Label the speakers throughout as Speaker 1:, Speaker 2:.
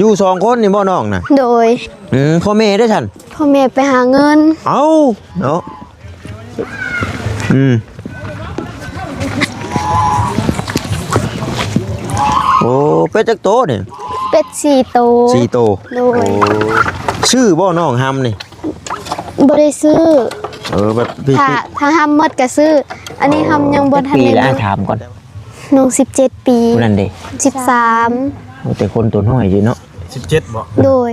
Speaker 1: อยู่สองคนนี่บ่น้องน่ะ
Speaker 2: โดย
Speaker 1: พ่อแม่ได้ฉัน
Speaker 2: พ่อแม่ไปหาเงิน
Speaker 1: เอ้าเนาะโอ้เป็ดจักโตนี่
Speaker 2: เป็ด4 โต
Speaker 1: 4 โต
Speaker 2: โดย
Speaker 1: ชื่อบ่น้องหำนี่
Speaker 2: บ่ได้ซื้อ
Speaker 1: แบบ
Speaker 2: ถ้าหำหมดก็ซื้ออันนี้หำยังบ่ทันได้
Speaker 1: ปีแล้วถามก่อน
Speaker 2: น้อง17 ปี
Speaker 1: นั่นเด้
Speaker 2: 13
Speaker 1: แต่คนตัวน้อยอยู่เนาะ
Speaker 3: 17บ่
Speaker 2: โดย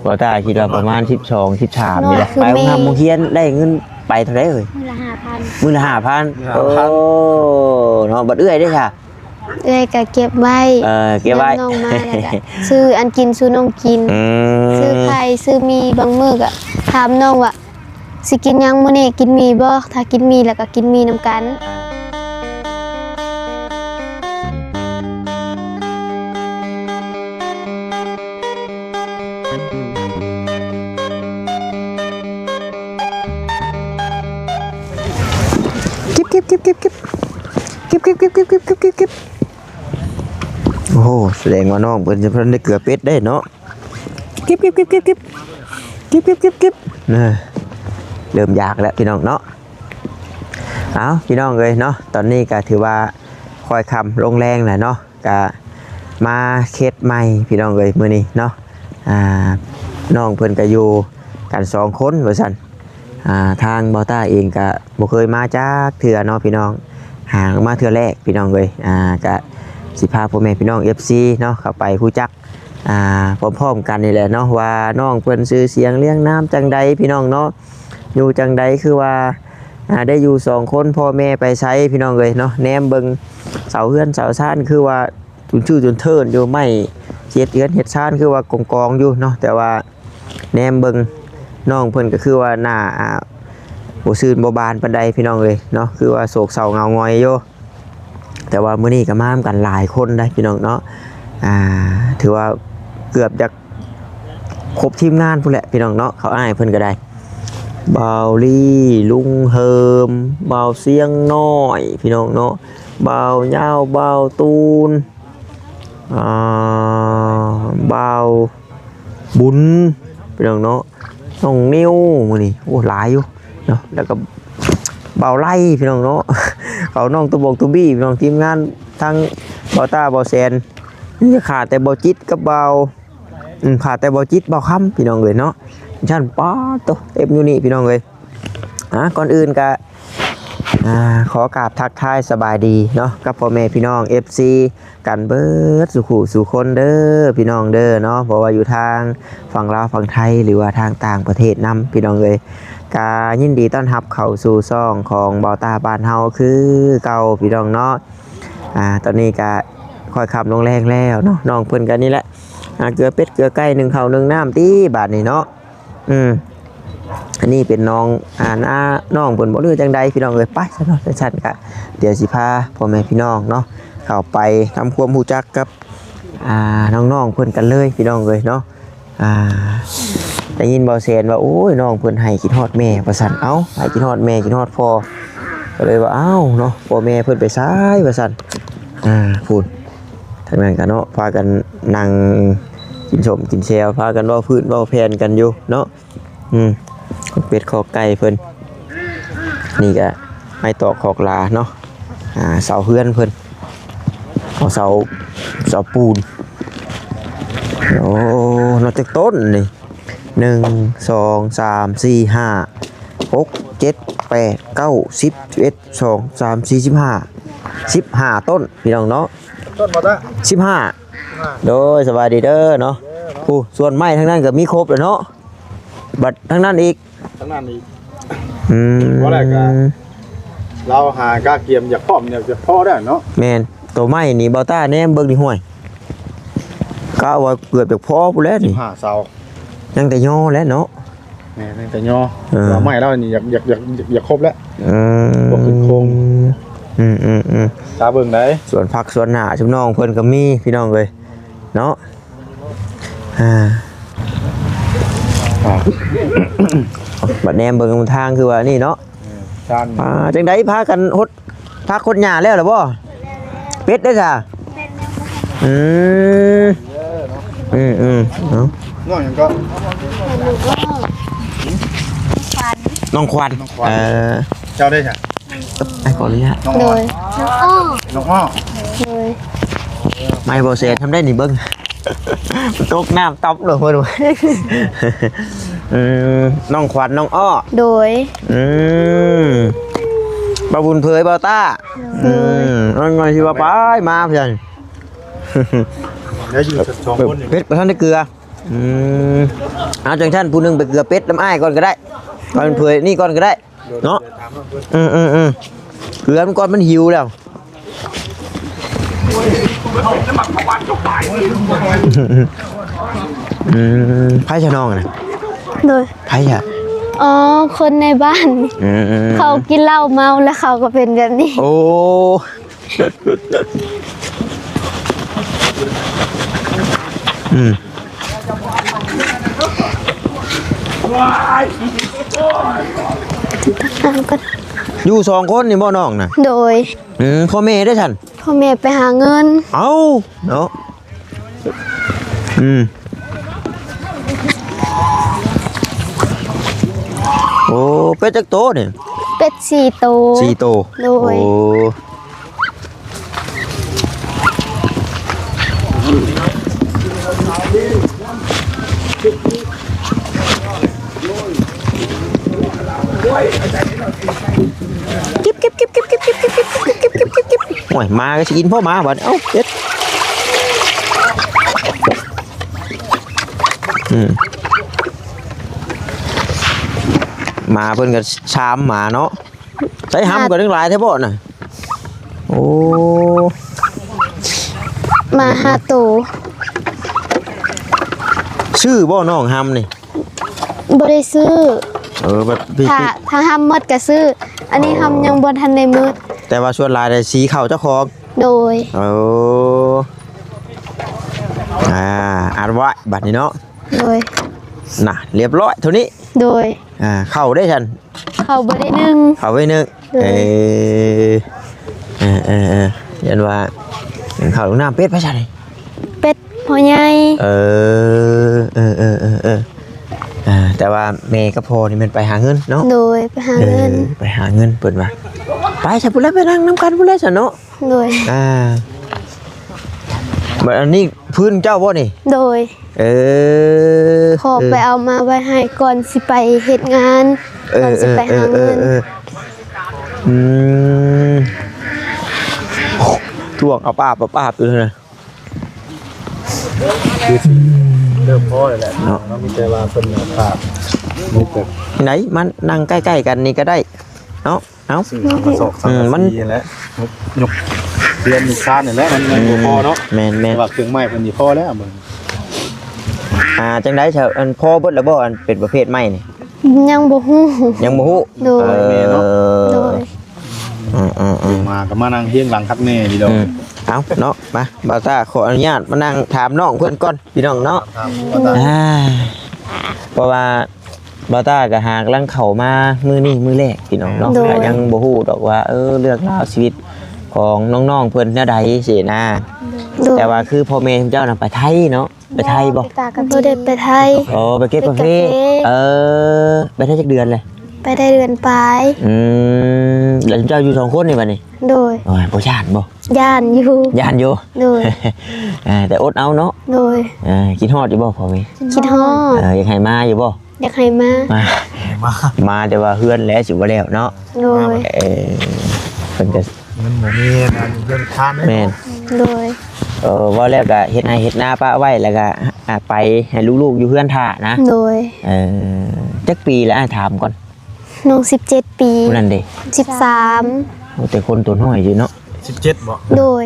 Speaker 1: บ่ตาคิดว่าประมาณ12 13นี่แหละไปทำโรงเรียนได้เงินไปเท่าไหร่เอ่ยมื้อละ 5,000โอ้เนาะบัดเอื้อยได้ค่ะ
Speaker 2: เอ้ยก็เก็บไว้
Speaker 1: เก็บไว้
Speaker 2: น้องมาแล้วก็ซื้ออันกินซื้อน้องกินซื้อไข่ซื้อมีบางมื้อก็ถามน้องว่าสิกินยังมื้อนี้กินมีบ่ถ้ากินมีแล้วก็กินมีนำกัน
Speaker 1: เก็บโอ้โหแสดงว่าน้องเพิ่นจะเพิ่นได้เกลือเป็ดได้เนาะเก็บนะเริ่มยากแล้วพี่น้องเนาะเอาพี่น้องเลยเนาะตอนนี้ก็ถือว่าคอยคำลงแรงแหละเนาะก็มาเคสใหม่พี่น้องเลยมื้อนี้เนาะน้องเพิ่นก็อยู่กัน2 คนว่าซั่นทางบอต้าเองก็บ่เคยมาจากเถื่อเนาะพี่น้องหางมาเถื่อแรกพี่น้องเลยก็สิพาพ่อแม่พี่น้อง FC เนาะเข้าไปฮู้จักพร้อมๆกันนี่แหละเนาะว่าน้องเพิ่นชื่อเสียงเลี้ยงน้ำจังใดพี่น้องเนาะอยู่จังใดคือว่าได้อยู่2 คนพ่อแม่ไปใช้พี่น้องเลยเนาะแนมเบิ่งเสาเฮือนเสาซ่านคือว่าจุนชื่อจุนเทินอยู่ไม่เฮ็ดเฮือนเฮ็ดซ่านคือว่ากองอยู่เนาะแต่ว่าแนมเบิ่งน้องเพิ่นก็คือว่าหน้าบ่ซื่นบ่บานปานใดพี่น้องเลยเนาะคือว่าโศกเศร้าเงาหงอยอยู่แต่ว่ามื้อนี้ก็มากันหลายคนได้พี่น้องเนาะถือว่าเกือบจะครบทีมงานพุ่นแหละพี่น้องเนาะเขาอ้ายเพิ่นก็ได้เบาลี่ลุงเฮิมเบาเสียงน้อยพี่น้องเนาะเบาเหย้าเบาตูนเบาบุญพี่น้องเนาะน้องนิ้วมื้อนี้โอ้หลายอยู่เนาะแล้วก็เบาไล่พี่น้องเนาะเขาน้องตัวบกตัวบี้พี่น้องทีมงานทั้งเบาตาเบาแซนนี่ขาดแต่เบาจิตกับเบาขาดแต่เบาจิตเบาค่ำพี่น้องเลยเนาะชั้นป๊อดตัวเต็มอยู่นี่พี่น้องเลยก่อนอื่นก็ขอกราบทักทายสบายดีเนาะกับพ่อแม่พี่น้อง FC กันเบิดสุขุสุคนเด้อพี่น้องเด้อเนาะเพราะว่าอยู่ทางฝั่งลาวฝั่งไทยหรือว่าทางต่างประเทศนำพี่น้องเลยกายินดีต้อนรับเข้าสู่ซ่องของเบาตาบ้านเฮาคือเก่าพี่น้องเนาะตอนนี้ก็ค่อยขับลงแรงแล้วเนาะน้องเพิ่นกันนี่แหละเกลือเป็ดเกลือไก่1 ข้าว1 น้ำตีบาทนี่เนาะอันนี้เป็นน้องน้องเพิ่นบ่รู้จังใดพี่น้องเอ้ยไปซะเนาะซั่นก็เดี๋ยวสิพาพ่อแม่พี่น้องเนาะเข้าไปทำความรู้จักกับน้องๆเพิ่นกันเลยพี่น้องเอ้ยเนาะได้ยินเบาแซนว่าโอ้ยน้องเพิ่นให้คิดฮอดแม่ว่าซั่นเอ้าให้คิดฮอดแม่คิดฮอดพ่อก็เลยว่าเอ้าเนาะพ่อแม่เพิ่นไปซ้ายว่าซั่นพูดทางนั้นกันเนาะพากันนั่งกินชมกินแซวพากันเว้าพื้นเว้าแผนกันอยู่เนาะเป็ดคอไก่เพิ่นนี่ก็ให้ตอกคอกลาเนาะเสาเฮือนเพิ่นเอาเสาปูนโอ้นอกจากต้นนี่1 2 3 4 5 6 7 8 9 10 11 12 13 14 15ต้นพี่น้องเนาะ
Speaker 3: ต้นบ่ได้
Speaker 1: 15โดยสบายดีเด้อเนาะผู้ส่วนไม้ทั้งนั้นก็มีครบแล้วเนาะบัดทั้งนั้นอีก
Speaker 3: เพราะอะไรกันเราหากาเกียมอยากพร้อมเนี่ยจะพอได้เนาะ
Speaker 1: แมนตัวไม้นี่เบาต้าเนี่ยเบิ่งดิห่วยก็ว่าเกือบจะพอปุ๊แล้วนี่
Speaker 3: 15 เสา
Speaker 1: ยังแต่ย่อแล้วเนาะ
Speaker 3: แม่ยังแต่ย่อเราไม้แล้วนี่อยากครบแล้วพวกขึ้นโครงตาเบิ่งได้
Speaker 1: ส่วนผักส่วนหน้าชุมน้องเพิ่นก็มีพี่น้องเลยเนาะบัดแนมเบิ่งทางคือว่านี่เนาะจังไดพากันฮดพักคนหญ้าแล้วหรือบ่เป็ดได้จ้ะ เนาะ
Speaker 3: น้องหยังก็
Speaker 1: น้องควัน
Speaker 3: เจ้าได้จ้ะ
Speaker 1: ไอ้ขออนุญาต
Speaker 3: น้อง
Speaker 2: โด
Speaker 3: อ้อย
Speaker 2: น้องอ้อ
Speaker 3: น้องอ้อ
Speaker 2: โดย
Speaker 1: ไม่โบเซนทำได้นี่เบิ้งตกน้ำต๊อบเลยเพื่อนน้องควันน้องอ้อ
Speaker 2: โดย
Speaker 1: บาบุญเผยบาต้านั่นไงที่ว่าไปมาเพื่อน
Speaker 3: แล้วอยู่สองคนอยู่
Speaker 1: เป็ดไปท่านได้เกลือเอาจังท่านผู้หนึงไปเกลือเป็ดน้ำอ้ายก่อนก็ได้ก่อนเผยนี่ก่อนก็ได้เนาะเกลือมันก่อนมันหิวแล้วไพ่ชะนองนะ
Speaker 2: โดย
Speaker 1: ไพ่ชะ
Speaker 2: อ๋อคนในบ้านเขากินเหล้าเมาแล้วเขาก็เป็นแบบนี้
Speaker 1: โอ้อยู่สองคนนี่บ่น้องนะ
Speaker 2: โดย
Speaker 1: พ่อแม่ได้ฉัน
Speaker 2: พ่อแม่ไปหาเงิน
Speaker 1: เอาเนาะโอ้เป็ดจักโตเนี่ย
Speaker 2: เป็ด4 โต
Speaker 1: 4 โต
Speaker 2: โดย
Speaker 1: โอ้โอ้ยมาก็สิกินพ่อมาบัดเอ้าเป็ดมาเพิ่นก็ชามหมาเนาะใช้ห้ำก็ทั้งหลายแท้บ่น่ะโอ้
Speaker 2: มา5 โต
Speaker 1: ชื่อบ่น้องห้ำนี่
Speaker 2: บ่ได้ซื้อ
Speaker 1: แบบพี่
Speaker 2: ถ้าห้ามหมดก็ซื้อ อันนี้ห้ามยังบ่ทันได้หมด
Speaker 1: แต่ว่าส่วนหลายได้สีเข้าเจ้าของ
Speaker 2: โดย
Speaker 1: โอ้อ่านไว้บัดนี้เนาะ
Speaker 2: โดย
Speaker 1: น่ะเรียบร้อยเท่านี้
Speaker 2: โดย
Speaker 1: เข้าได้ฉัน
Speaker 2: เขาบ่ได้นึ่ง
Speaker 1: เข้าไว้นึงยันว่าเข้าลงน้ำเป็ดไปฉัน
Speaker 2: เป็ดพ่อใหญ่
Speaker 1: แต่ว่าเมย์กับพ่อนี่มันไปหาเงินเนาะ
Speaker 2: โดยไปหาเงิน
Speaker 1: ไปหาเงินเปิดมาไปฉันพูดแล้วไปนั่งน้ำกันพูดแล้วฉันเนาะ
Speaker 2: โดย
Speaker 1: แบบอันนี้พื้นเจ้าบ่นี่
Speaker 2: โดยขอไปเอามาไว้ให้ก่อนสิไปเฮ็ดงานก่อนสิไปหาเงิน
Speaker 1: ท่วงเอาป้าบอยู่เลยนะ
Speaker 3: เริ่มพ่อเลยแหละเรามีแต่ว่าเพิ่นภาพมีแต่
Speaker 1: ไหนมันนั่งใกล้ๆกันนี่ก็ได้เนาะเอา
Speaker 3: สื่อมาสอกสังกะสีแล้วยกเรียนอยู่ซ่านนี่แหละมันบ่พอเนาะ
Speaker 1: แม่น
Speaker 3: ว่าเครื่องไม้เพิ่นสิพอแล้วมึง
Speaker 1: จังได๋เถอะอันพ่อเบิดแล้วบ่อันเป็นประเภทใหม่นี่
Speaker 2: ยังบ่ฮู้
Speaker 1: ยังบ่ฮู้
Speaker 2: โดยโดย
Speaker 3: มาก็มานั่งเฮียงหลังคักแม่ดีดอก
Speaker 1: เอาเนาะมาบ่าวตาขออนุญาตมานั่งถามน้องเพิ่นก่อนพี่น้องเนาะเพราะว่าบ่าวตาก็หากำลังเข้ามามื้อนี้มื้อแรกพี่น้องเนาะก็ยังบ่ฮู้ดอกว่าเรื่องราวชีวิตของน้องๆเพิ่นแนวใดสินะแต่ว่าคือพ่อแม่เจ้าน่ะไปไทยเนาะไปไทยบ่
Speaker 2: บ่ได้ไปไทย
Speaker 1: ไปเก็บกาแฟไปได้จักเดือนเลย
Speaker 2: ไปได้เดือนปลาย
Speaker 1: แล้วเจ้าอยู่2คนนี่บัดนี้
Speaker 2: โดย
Speaker 1: โอ้ยบ่ย่านบ่
Speaker 2: ย่านอยู่
Speaker 1: ย่านอยู่
Speaker 2: โดย
Speaker 1: แต่อดเอาเนาะ
Speaker 2: โดย
Speaker 1: คิดฮอดอยู่บ่พ่อแม่
Speaker 2: คิดฮอด
Speaker 1: อยากให้มาอยู่บ่
Speaker 2: อยากให้มา
Speaker 1: มาแต่ว่าเฮือนแล้วสิบ่แล้วเนาะ
Speaker 2: โดย
Speaker 1: เพิ่นก็
Speaker 3: มันบ่มีอันเรื่องทาน
Speaker 1: แม่น
Speaker 2: โดย
Speaker 1: ว่าแล้วก็เฮ็ดให้เฮ็ดหน้าป้าไว้แล้วก็ไปให้ลูกๆอยู่เฮือนท่านะ
Speaker 2: โดย
Speaker 1: จักปีแล้วถามก่อน
Speaker 2: น้อง17 ปี
Speaker 1: ผู้นั้นเด้
Speaker 2: 13
Speaker 1: แต่คนตัวน้อยอยู่เนาะ
Speaker 3: 17บ่
Speaker 2: โดย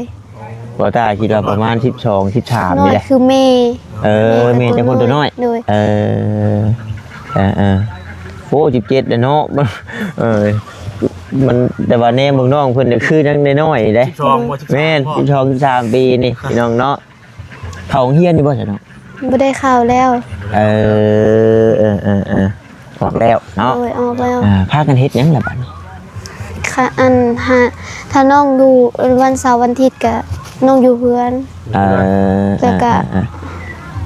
Speaker 1: บ่ตาคิดว่าประมาณ12 13
Speaker 2: น้อ
Speaker 1: นี่
Speaker 2: ย
Speaker 1: แหละ
Speaker 2: คือแม่
Speaker 1: แม่จะคนตัวน้อย
Speaker 2: โดย
Speaker 1: โอ้17แล้วเนาะมันแต่ว่าแน่เมืองน้องเพิ่นก็คือยังน้อยๆเด้
Speaker 3: 12บ่
Speaker 1: แม่น12 13ปีนี่พี่น้องเนาะเขาเฮียนนี่บ่ซะเนาะ
Speaker 2: บ่ได้เข้าแล้ว
Speaker 1: ออกแล้วเนาะ
Speaker 2: โดยออกแล้ว
Speaker 1: พากันเฮ็ดหยังล่ะบัดนี้
Speaker 2: ค่ะถ้าน้องดูวันเสาร์วันอาทิตย์ก็น้องอยู่เพื่อน แล้วก็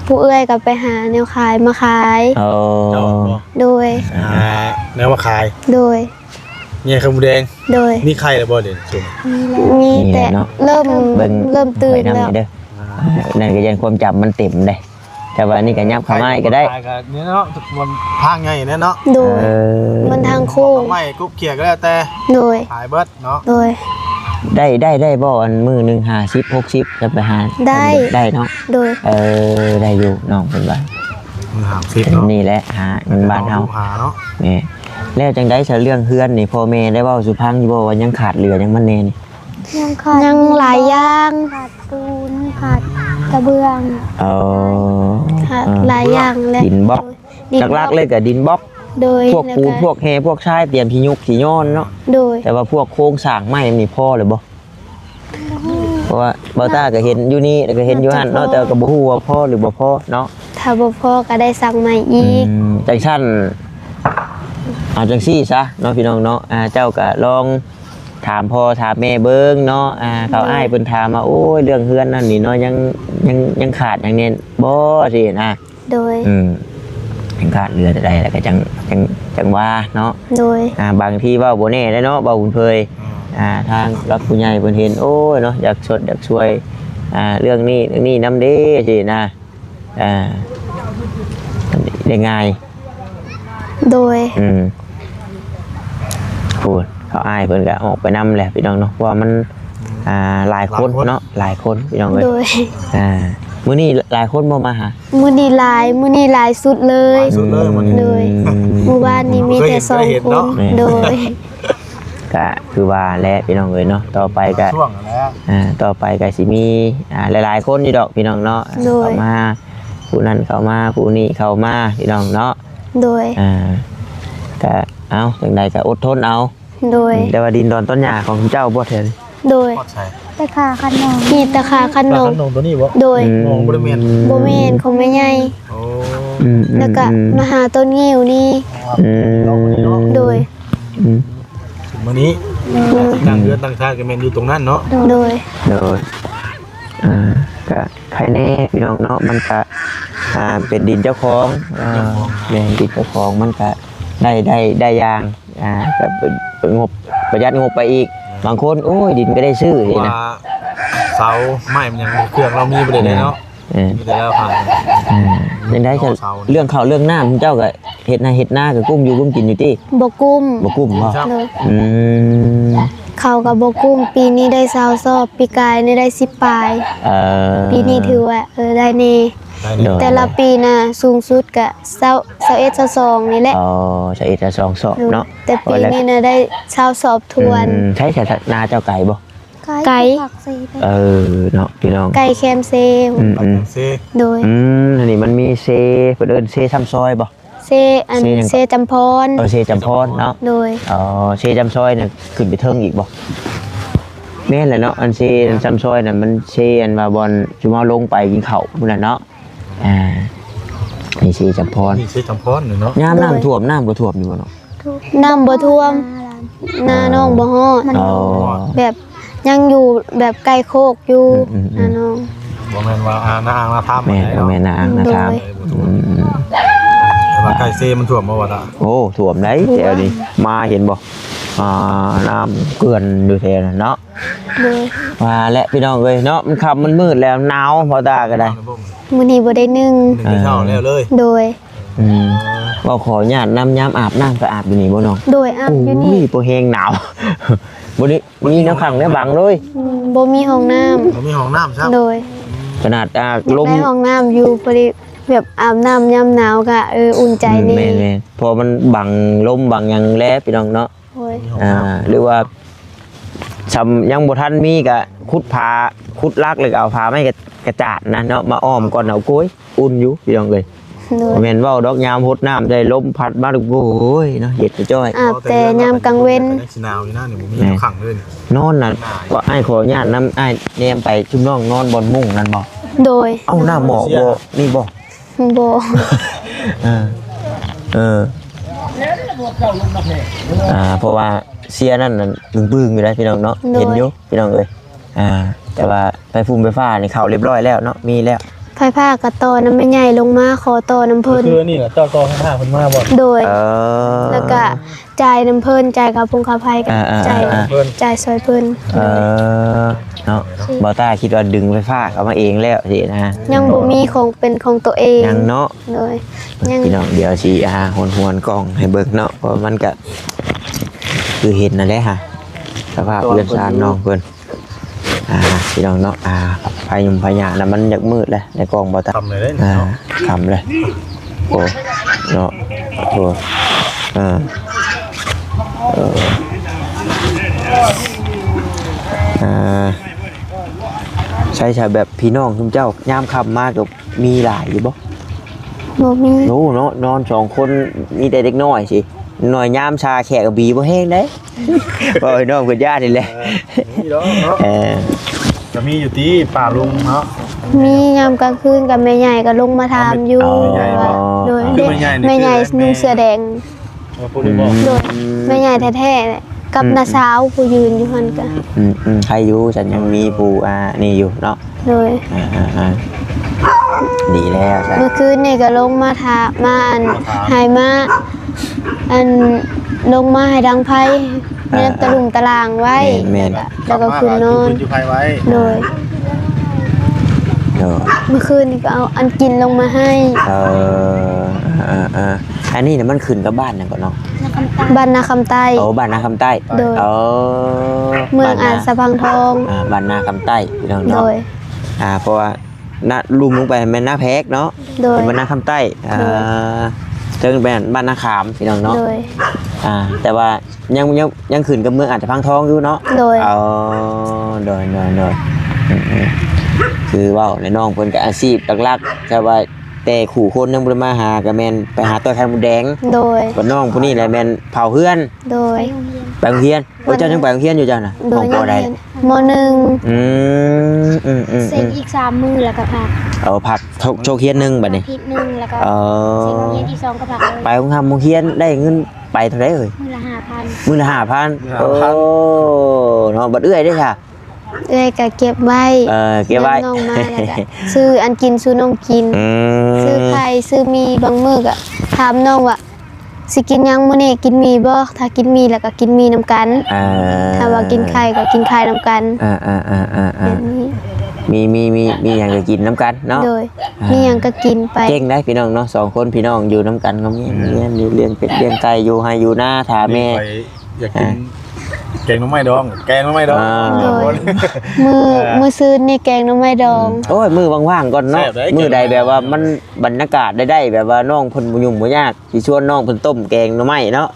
Speaker 2: ผู้เอื้อยก็ไปหาแนวขายมาขาย
Speaker 1: โอ้
Speaker 3: เจ้าบ่
Speaker 2: โดย
Speaker 3: แนวมาขาย
Speaker 2: โดย
Speaker 3: เนี่ยไข่มดแดง
Speaker 2: โดย
Speaker 3: มีไข่แล้วบ่เด่นจุ่ม
Speaker 2: มีแต่เริ่ม
Speaker 1: เบิ่ง
Speaker 2: เริ่มตื่น
Speaker 1: ไป
Speaker 2: แล้ว
Speaker 1: นำเด้อนั่นก็ยังความจำมันเต็มได้แต่ว่านี่ก็ยับเข้ามาอีกก็ได้
Speaker 3: ขายก็เนี่ยเนาะมันทางไงเนี่ยเนาะ
Speaker 2: โดย
Speaker 1: เออ
Speaker 2: มันทางโค้ง
Speaker 3: ไม่กุ๊บเขียก็แล้วแต่
Speaker 2: โดย
Speaker 3: ขายเบิดเนาะ
Speaker 2: โดย
Speaker 1: ได้บ่อันมื้อหนึง50 60จะไปหา
Speaker 2: ได้
Speaker 1: ได้เนาะ
Speaker 2: โดย
Speaker 1: ได้อยู่น้องเพิ่นว่า
Speaker 3: มันหามซิปเนาะ
Speaker 1: นี่แหละหาเงินบ้านเฮา
Speaker 3: หาเนาะ
Speaker 1: แม่แล้วจังได๋ซะเรื่องเฮือนนี่พ่อแม่ได้เว้าสุพังอยู่บ่ว่ายังขาดเหลือยังมันแน่นี่
Speaker 2: ยังหลายอย่างขาดปูนขาดกระเบื้อง
Speaker 1: เออ
Speaker 2: ขาดหลายอย่างและ
Speaker 1: ดินบล็อก
Speaker 2: ดินบ
Speaker 1: ห
Speaker 2: ล็
Speaker 1: ลั
Speaker 2: อก
Speaker 1: กๆเลยก็ดินบล็อก
Speaker 2: โดย
Speaker 1: พวกปูนพวกแฮพวกชายเตรียมที่ยุกที่ย้อนเนาะ
Speaker 2: โดย
Speaker 1: แต่ว่าพวกโครงสร้างไม้นี่พอเลยบ่เพราะว่าเบาต้าก็เห็นอยู่นี่แล้วก็เห็นอยู่หั่นเนาะแต่ก็บ่ฮู้ว่าพอหรือบ่พอเนาะ
Speaker 2: ถ้าบ่พอก็ได้สั่งใหม่อีก
Speaker 1: จังซั่นเอาจังซี่ซะเนาะพี่น้องเนาะเจ้าก็ลองถามพ่อถามแม่เบิ่งเนาะเขาอ้ายเพิ่นถามมาโอ้ยเรื่องเฮือนนั่นนี่เนาะยังขาดอย่างนี้บ่สินะ
Speaker 2: โดย
Speaker 1: ยังขาดเหลือแต่ใดแล้วก็จังว่าเนาะ
Speaker 2: โดย
Speaker 1: บางทีเว้าบ่แน่ได้เนาะเว้าบุญเพยทางรับผู้ใหญ่เพิ่นเห็นโอ้ยเนาะอยากช่วยเรื่องนี้นำเด้สินะได้ง่าย
Speaker 2: โดย
Speaker 1: พูดเขาอ้ายเพิ่นก็ออกไปนำแหละพี่น้องเนาะเพราะว่ามันหลายคนเนาะหลายคนพี่น้องเอ้ย
Speaker 2: โดย
Speaker 1: มื้อนี้หลายคนบ่มาหา
Speaker 2: มื้อนี้หลายสุดเลย
Speaker 3: สุดเลยมัน
Speaker 2: โดยหมู่บ้านนี้มีแต่สองคน โดย
Speaker 1: ก็คือว่าและพี่น้องเอ้ยเนาะต่อไปก็
Speaker 3: ช่วงแล้ว
Speaker 1: ต่อไปก็สิมีหลายๆคนอยู่ดอกพี่น้องเนาะ
Speaker 2: โดย
Speaker 1: เข้ามาผู้นั้นเข้ามาผู้นี้เข้ามาพี่น้องเนาะ
Speaker 2: โดย
Speaker 1: ก็เอาจังใดก็อดทนเอา
Speaker 2: โดย
Speaker 1: แต่ว่าดินดอนต้นหญ้าของเจ้าบ่แท้เลย
Speaker 2: โดย
Speaker 3: ทอดใส่
Speaker 2: ตะขาขนมมีตะขาขน
Speaker 3: แล้ว
Speaker 2: ม
Speaker 3: ขนมตัวนี้บ่
Speaker 2: โดย
Speaker 3: มองบริเวณ
Speaker 2: บ่แม่นของแม่ใหญ่
Speaker 3: โอ้
Speaker 2: แล้วก็มาหาต้นงิ้วนี่ โดย
Speaker 3: มื้อนี้ตั้งเรือนตั้งชาติก็แม่นอยู่ตรงนั้นเนาะ
Speaker 2: โดย
Speaker 1: โดยก็ใครแน่พี่น้องเนาะมันก็เป็นดินเจ้าของแม่นดินเจ้าของมันก็ได้อย่างก็เป็นงบประหยัดงบไปอีกบางคนโอ้ยดินก็ได้ซื้อนี่
Speaker 3: ว่า
Speaker 1: นะ
Speaker 3: เสาไม้มันยังเครื่องเรามีประเด็นเลยเนาะมีแต่แล้วผ่าน
Speaker 1: ยังได้จะเรื่องข้าวเรื่องน้ำเจ้าก็เฮ็ดหน้าก็กุ้มอยู่กุ้มกินอยู่ติ
Speaker 2: บ่กุ้ม
Speaker 1: บ่กุ้มบ่
Speaker 2: โดย
Speaker 1: อืม
Speaker 2: เขากับบ่กุ้มปีนี้ได้20ซอบปีกายนี่ได้10ปลาย ปีนี้ถือว่าได้แน่
Speaker 3: ได้นี่
Speaker 2: แต่ละปีน่ะสูงสุดก็21 22นี่แหละ
Speaker 1: ใช้จะ2 สอบเนาะ
Speaker 2: แต่ปีนี้น่ะได้20สอบทวน
Speaker 1: ใช้แต่นาเจ้าไก่บ่
Speaker 2: ไก่
Speaker 1: เนาะพี่น้อง
Speaker 2: ไก่แคมเซล
Speaker 3: เซ
Speaker 2: โดย
Speaker 1: อันนี้มันมีเซเพิ่นเอิ้นเซซ้ำซอยบ่
Speaker 2: เซอันเซจำพร
Speaker 1: เซจำพรเนาะ
Speaker 2: โดย
Speaker 1: เซจำซอยน่ะขึ้นไปเทิงอีกบ่แม่นแหละเนาะอันเซอันซ้ำซอยน่ะมันเซอันว่าบอลจุมาลงไปกินข้าวพุ่นน่ะเนาะนี่เซจำพร
Speaker 3: นี่เซจำพรเนาะ
Speaker 1: ยามน้ำท่วมน้ำก็ท่วมอยู่บ่เนาะ
Speaker 2: น้ำบ่ท่วมหน้าน้องบ่ฮอด
Speaker 1: อ๋อ
Speaker 2: แบบยังอยู่แบบไก่โคกอยู่หน้าน้อง
Speaker 3: บ่แม่นว่านาอ่างนาทาม
Speaker 1: แม่นบ่แม่นนะอ่างนะครั
Speaker 2: โด
Speaker 1: บ
Speaker 2: ย
Speaker 3: แต่ว่าไก่เซมันท่วมบ่ว่าตา
Speaker 1: โอ้ท่วมได้แถวนี้มาเห็นบ่น้ำเกลื่อนอยู่แถวนั้นเนาะ
Speaker 2: โดย
Speaker 1: ว่าและพี่น้องเอ้ยเนาะมันค่ำมันมืดแล้วหนาวพอตาก็ได้
Speaker 2: มื้อนี้บ่ได้นึ่ง
Speaker 3: หนึ่งเช้าแล้วเลย
Speaker 2: โดย
Speaker 1: ว่าขออนุญาตน้ำยามอาบน้ำก็อาบอยู่นี่บ่น้อง
Speaker 2: โดยอาบอยู่นี่
Speaker 1: โอ้ยบ่แฮงหนาว บ่นี้มีน้ำขังได้บังเลย
Speaker 2: บ่มีห้องน้ำ
Speaker 3: บ่มีห้องน้ำครับ
Speaker 2: โดย
Speaker 1: ขนาดลม
Speaker 2: ได้ห้องน้ำอยู่พอดีแบบอาบน้ำยามหนาวก็อุ่นใจนี่
Speaker 1: แม่นๆพอมันบังลมบังหยังแล้วพี่น้องเนาะ
Speaker 2: โอ้ย
Speaker 1: หรือว่าชำยังบ่ทันมีก็ขุดลักเลยก็เอาผ้าไม้กระจาดนะเนาะมาอ้อมก่อนเอากุ้ยอุ่นอยู่พี่น้องเอ้ย
Speaker 2: โดย
Speaker 1: แม่นเว้าดอกยามหดน้ำได้ลมพัดมาโอ้ยเนาะเย็ดจ้อย
Speaker 2: อาบแต่ยามกลางเว้น
Speaker 3: สิหนาวนี่นะนี่บ่มีน้ำขังเลย
Speaker 1: นอนน่ะว่าอ้ายขออนุญาตน้ำอ้ายแนมไปชุมน้องนอนบนมุ้งนั่นบ่
Speaker 2: โดย
Speaker 1: เอ้าหน้าหมอกบ่นี่บ่
Speaker 2: บ่
Speaker 1: เพราะว่าเสียนั่นน่ะบึ้งๆอยู่แล้วพี่น้องเนาะเห็นอยู่พี่น้องเอ้ยแต่ว่าไฟฟ้านี่เข้าเรียบร้อยแล้วเนาะมีแล้ว
Speaker 2: ไฟ ผ้ากระตอน้ำไม่ใหญ่ลงมาขอต่อน้ำเพิ่น
Speaker 3: คือนี่แหละเจ้าต่อข้างๆเพิ่นมาบ่
Speaker 2: โดย
Speaker 1: เออ
Speaker 2: แล้วก็จ่ายน้ำเพิ่นจ่ายกับพงคาภัยกับ
Speaker 1: อ่าๆๆ
Speaker 2: จ่ายจ่ายซอยเพิ่น
Speaker 1: เออเนาะบอต้าคิดว่าดึงไฟฟ้าเขามาเองแล้วสินะ
Speaker 2: ยังบ่มีของเป็นของตัวเอง
Speaker 1: ยังเนาะ
Speaker 2: โดยยัง
Speaker 1: พี่น้องเดี๋ยวสิหวนกล่องให้เบิกเนาะเพราะมันก็คือเห็นนั่นแหละฮะสภาพเรือนซานน้องเพิ่นพี่น้องเนาะพายุพายานะมันอยากมืดเลยในกล่องบอต้า
Speaker 3: ทำเลยเด้
Speaker 1: ทำเลยโอ้เนาะโอ้ใช่แบบพี่น้องคุณเจ้ายามคำมากกับมีหลายอยู่บ่
Speaker 2: บ่มี
Speaker 1: โน้เนาะนอนสองคนมีแต่เด็กน้อยสิหน่อยยามชาแขกกับบีบ่แห้งเด้บ่ไอ้น้องเพิ่นญาตินี่แหละ
Speaker 3: นี่เนาะจะมีอยู่ที่ป่าลุงเนาะ
Speaker 2: มียามกลางคืนกับแม่ใหญ่ก็ลงมาถามอยู่
Speaker 3: แม่ใหญ่
Speaker 2: ว่าโดย
Speaker 3: คือแม่ใหญ่นี่
Speaker 2: แม่ใหญ่
Speaker 3: คือแม่
Speaker 2: นุ่งเสื้อแดง
Speaker 3: พวกนี้บ่
Speaker 2: โดยแม่ใหญ่แท้ๆเนี่ยกับน้าสาวผู้ยืนอยู่หั่นก็
Speaker 1: ใครอยู่ฉันยังมีผู้นี่อยู่เนาะ
Speaker 2: โดย
Speaker 1: ดีแล้วใช่
Speaker 2: เมื่อคืนนี่ก็ลงมาถามมาอันให้มาอันลงมาให้ดังไพ่มีน้ำตะลุงตารางไว้แล้วก็คืนนอน
Speaker 3: อยู่ภายไว้
Speaker 2: โดย เมื่อคืนนี่ก็เอาอันกินลงมาให้
Speaker 1: อันนี้เนี่ยมันขึ้นกับบ้านนั่นก่อนเนาะ
Speaker 2: บ้านนาคำใต้
Speaker 1: บ้านนาคำใต้
Speaker 2: โดยเมืองอาจสะพังทอง
Speaker 1: บ้านนาคำใต้พี่น้อง
Speaker 2: โด
Speaker 1: เนาะ
Speaker 2: ย
Speaker 1: เพราะว่าลุมลงไปแม่นหน้าแพกเนาะ
Speaker 2: โดย
Speaker 1: เป็นบ้านนาคำใต้เจอเป็นบ้านนาขามพี่น้องเนาะ
Speaker 2: โดย
Speaker 1: แต่ว่ายังขึ้นกับเมืองอาจจะพังทองอยู่เนาะ
Speaker 2: โดย
Speaker 1: โดยคือว่าในน้องเพิ่นกับอาชีพหลักๆแต่ว่าแต่ขู่คนยังบ่ได้มาหาก็แม่นไปหาตัวไข่มดแดง
Speaker 2: โดย
Speaker 1: บ่น้องผู้นี้แหละแม่นเผาเฮือน
Speaker 2: โดย
Speaker 1: ไปโรงเรียนเจ้ายังไปโรงเรียนอยู่จ้ะน่ะ
Speaker 2: โด
Speaker 1: ของ
Speaker 2: ย
Speaker 1: บ่ได้
Speaker 2: มหนึ่ง
Speaker 4: เซ็นอีก3 มื้อแล้วก็พัก
Speaker 1: เอาพักโชคเรียนหนึงบัดนี้
Speaker 4: อาทิตย์หนึงแล้วก็
Speaker 1: เอ
Speaker 4: เซ็น
Speaker 1: อ
Speaker 4: เรียนที่2ก็พักเลย
Speaker 1: ไปโรงเรียนได้เงินไปเท่าไหร่เอ่ย
Speaker 4: มื้อละ 5,000
Speaker 1: มื้อละ 5,000โอ้เนาะบัดเอื้อยเด้อค่ะ
Speaker 2: เอ้ยก็เก็บไว้
Speaker 1: เก็บไว้
Speaker 2: น้องมาแล้วก็ซื้ออันกินซื้อน้องกิน ซื้อไข่ซื้อมีบางมื้อก็ถามน้องว่าสิกินหยังมื้อนี้กินมีบ่ถ้ากินมีแล้วก็กินมีนํกันถ้าว่ากินไข่ก็กินไข่นํกันแบบนี้
Speaker 1: มีอย่างจะกินน้ำกันเนาะ
Speaker 2: โดยมีหยังก็กินไป
Speaker 1: เก่งได้พี่น้องเนาะ2คนพี่น้องอยู่น้ำกันก็มีเลี้ยงเป็ดเลี้ยงไก่อยู่ให้อยู่หน้าถาแม่
Speaker 3: อยากกินแกงน้ำไม้ดองแกงน้ำไม้ดอง
Speaker 2: โดยมือซื้อนี่แกงหน่อไม้ดอง
Speaker 1: โอ้ยมือว่างๆก่อนเนาะมือใดแบบว่ามันบรรยากาศได้แบบว่าน้องเพิ่นบ่ยุ่งบ่ยากสิชวนน้องเพิ่นต้มแกงหน่อไม้เนาะ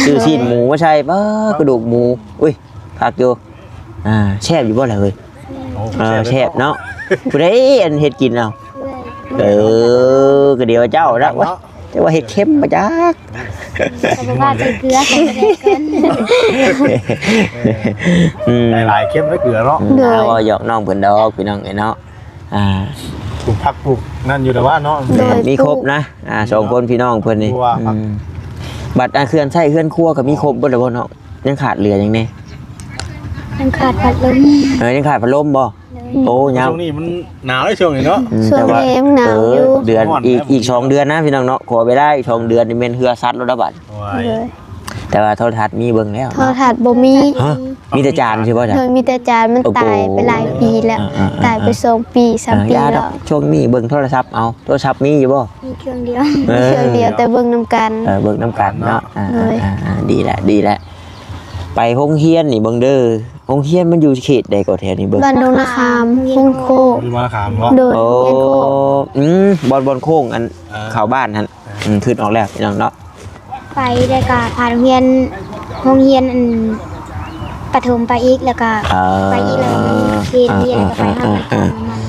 Speaker 1: ซื้อชิ้นหมูมาใช่กระดูกหมูอุ้ยผักอยู่แซ่บอยู่บ่ล่ะเอ้ยแซ่บเนาะผู้ใดอันเฮ็ดกินเอาก็เดี๋ยวเจ้าละวะแต่ว่าเฮ็ดเค็มมาจัก
Speaker 4: ก็บ่ว่าใส่เกลือใส่กระเด็นกัน
Speaker 3: หลายๆเข้มด้วยเกลือเนาะ
Speaker 1: ก็หยอกน้องเพิ่นดอกพี่น้องไอ้เนาะ
Speaker 3: ปลูกผักปลูกนั่นอยู่แต่ว่าเนาะ
Speaker 1: มีครบนะ2คนพี่น้องเพิ่นนี่บัตรเครื่องใช้เครื่องครัวก็มีครบเบิดแล้วบ่เนาะยังขาดเหลือหยังแน่
Speaker 4: ยังขาดพัดลม
Speaker 1: ยังขาดพัดลมบ่โอ้ยาว
Speaker 3: ช่วงนี้มันหนาวเลยช่วงนี้เนาะ
Speaker 2: ช่วงนี้มันหนาวอยู่
Speaker 1: เดือนอีก2เดือนนะพี่น้องเนาะขอไปได้อีก2เดือนนี่แม่นเฮือซัดแล้วบัด
Speaker 2: เลย
Speaker 1: แต่ว่าโทรทัศน์มีเบิ่งแล้ว
Speaker 2: โทรทัศน์บ่มี
Speaker 1: มีแต่จานใช่ป่ะจ๊ะ
Speaker 2: โดยมีแต่จานมันตายไปหลายปีแล้วตายไป2 ปี3 ปีแล้ว
Speaker 1: ช่วงนี้เบิ่งโทรศัพท์เอาโทรศัพท์มีอยู่บ่
Speaker 4: มีเครื่องเดียว
Speaker 2: มีเครื่องเดียวแต่เบิ่งนํกัน
Speaker 1: เบิ่งน้ำกันเนาะดีแหละไปโรงเรียนนี่เบิ่งเด้อโรงเรียนมันอยู่เขตใดก็แถวนี้เบิ่ง
Speaker 2: บ้านดงนาคามพุ่งโคก
Speaker 3: มีมาขามเนาะ
Speaker 2: โดย
Speaker 1: โอ้
Speaker 2: เรียนโคก
Speaker 1: บอลโค้งอันเข้าบ้านหั่นขึ้นออกแล้วพี่น้องเนาะ
Speaker 4: ไปได้ก็ผ่านโรงเรียนอันประถมไปอีกแล้วก็ไปอีกแล้วเรียนแล้วก็ไปหาไปมัน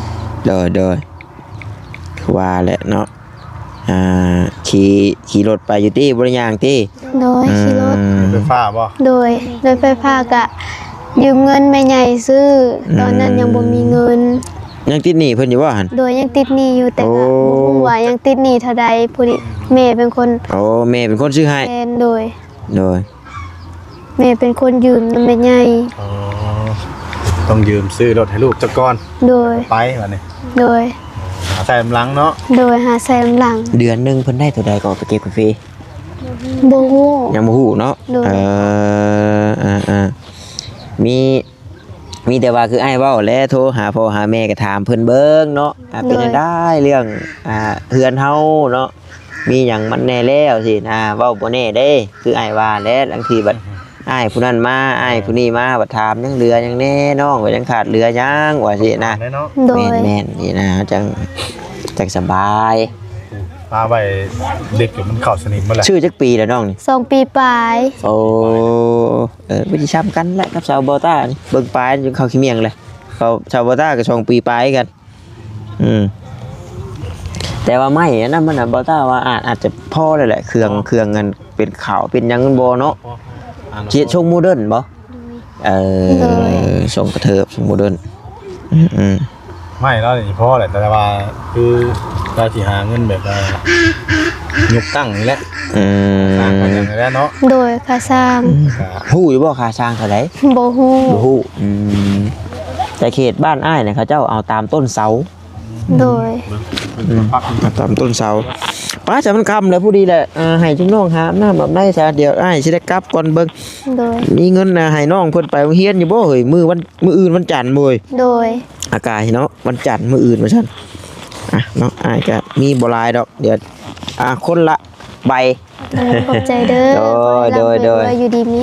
Speaker 1: โดยว่าแหละเนาะขี่รถไปอยู่ที่บริยางที่
Speaker 2: โดยขี่รถ
Speaker 3: ไฟฟ้าป่ะ
Speaker 2: โดยไฟฟ้าก็ยืมเงินแม่ใหญ่ซื้อตอนนั้นยังบ่มีเงิน
Speaker 1: ยังติดหนี้เพิ่นอยู่บ่หั่น
Speaker 2: โดยยังติดหนี้อยู่แต่ก็
Speaker 1: โอ้
Speaker 2: บ่ฮู้ว่ายังติดหนี้เท่าใดผู้นี้แม่เป็นคน
Speaker 1: โอ้แม่เป็นคนซื้อให้
Speaker 2: แทนโดย
Speaker 1: โดย
Speaker 2: แม่เป็นคนยืมนำแม่ใหญ่
Speaker 3: ต้องยืมซื้อรถให้ลูกจักก่อน
Speaker 2: โดย
Speaker 3: ไปวันนี้
Speaker 2: โดย
Speaker 3: ใส่กำลังเนาะ
Speaker 2: โดยหาใส่ลำหลัง
Speaker 1: เดือนหนึงเพิ่นได้เท่าใดก็ไปเก็บกาแฟ
Speaker 2: บ่ฮู้
Speaker 1: ยังบ่ฮู้เนาะ
Speaker 2: โดย
Speaker 1: มีแต่ว่าคือไอ้เว้าแล้วโทรหาพ่อหาแม่ก็ถามเพิ่นเบิ่งเนาะเป็นจังได้เรื่องเฮือนเฮาเนาะมีหยังมันแน่แล้วสิเว้าบ่แน่เด้คือไอ้ว่าแล้วบางทีบัดอ้ายผู้นั้นมาอ้ายผู้นี้มาบัดถามยังเหลือยังแน่น้องว่ายังขาดเหลือยังว่าสินะ
Speaker 3: ได้เนาะ
Speaker 2: โดย
Speaker 1: แม่นๆนี่นะจังสบาย
Speaker 3: พาไปเด็กอยู่มันเข้าสนิมมาแล้ว
Speaker 1: ชื่อจักปีแล้วน้องนี่
Speaker 2: 2 ปีปลาย
Speaker 1: โอ้วิธีช้ำกันแหละกับชาวบอต้านี่เบิ่งปลายจนเข้าขี้เมียงเลยเขาชาวบอต้ากับ2 ปีปลายกันแต่ว่าไม่อันนั้นมันน่ะบอต้าว่าอาจจะพอเลยแหละเครื่องเงินเป็นขาวเป็นหยังบ่เนาะเจี๊ยชงโมเดิร์นบ่ชงกระเทิบชงโมเดิร์น
Speaker 3: ไม่แล้วนี่พ่อแหละแต่ว่าคือเราสิหาเงินแบบยกตั้งนี่แหละสร้างกันอย่างนี้แหละเนาะ
Speaker 2: โดยค่าสร้าง
Speaker 1: ฮู้อยู่บ่ค่าสร้างเท่าใด
Speaker 2: บ่ฮู้
Speaker 1: บ่ฮู้แต่เขตบ้านอ้ายเนี่ยเขาเจ้าเอาตามต้นเสา
Speaker 2: โดย
Speaker 1: ตามต้นเสาป้าจะมันคำเลยผู้ดีแหละให้จุ่น้องหาน้ำแบบได้ซะเดี๋ยวอ้ายสิได้กลับก่อนเบิ่ง
Speaker 2: โดย
Speaker 1: มีเงินให้น้องเพิ่นไปโรงเรียนอยู่บ่เฮ้ยมื้ออื่นวันจันทร์บ่เฮ้ย
Speaker 2: โดย
Speaker 1: อากาศเนาะวันจันทร์มื้ออื่นว่าซั่นเนาะอ้ายก็มีบ่หลายดอกเดี๋ยวคนละใบ
Speaker 2: ขอบใจเด้อ
Speaker 1: โดย
Speaker 2: อยู่ดีมี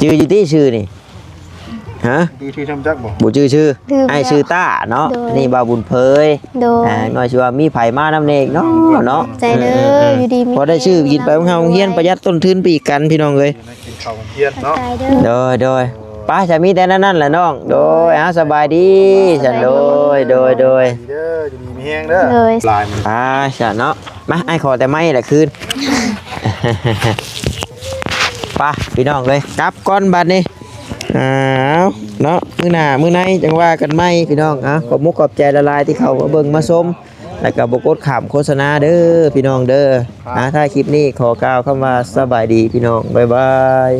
Speaker 1: ชื่ออยู่ที่ชื่อนี่ฮะ
Speaker 3: ดูที่ทำจักบ่
Speaker 1: บ่ชื่อไอ้ชื่อต้าเนาะนี่บ่าวบุญเพย
Speaker 2: โดย
Speaker 1: น้อยชื่อว่ามีไผมานำเนกเนาะ
Speaker 2: ใจเด้ออยู่ดีมี
Speaker 1: พอได้ชื่อกินไปของเฮาเฮียนประหยัดต้นทุนไปอีกกันพี่น้องเอ้ย
Speaker 3: กินข้าวเที่ยงเนาะ
Speaker 4: ใจเด้อ
Speaker 1: โดยป้าจะมีแต่นั่นแหละน้องโดยสบายดีฉันโดย
Speaker 3: ดีเด้อจะมีแห้งเด้อลายมัน
Speaker 1: ฉันเนาะมาไอ้ขอแต่ไม่แหละคืนป้าพี่น้องเลยกลับก้อนบัดนี้เนาะมื้อหน้ามื้อไหนจังว่ากันไหมพี่น้องขอบมุกขอบใจละลายที่เขามาเบิ่งมาชมแล้วก็บ่กดข้ามโฆษณาเด้อพี่น้องเด้อถ้าคลิปนี้ขอกล่าวคำว่าสบายดีพี่น้องบ๊ายบาย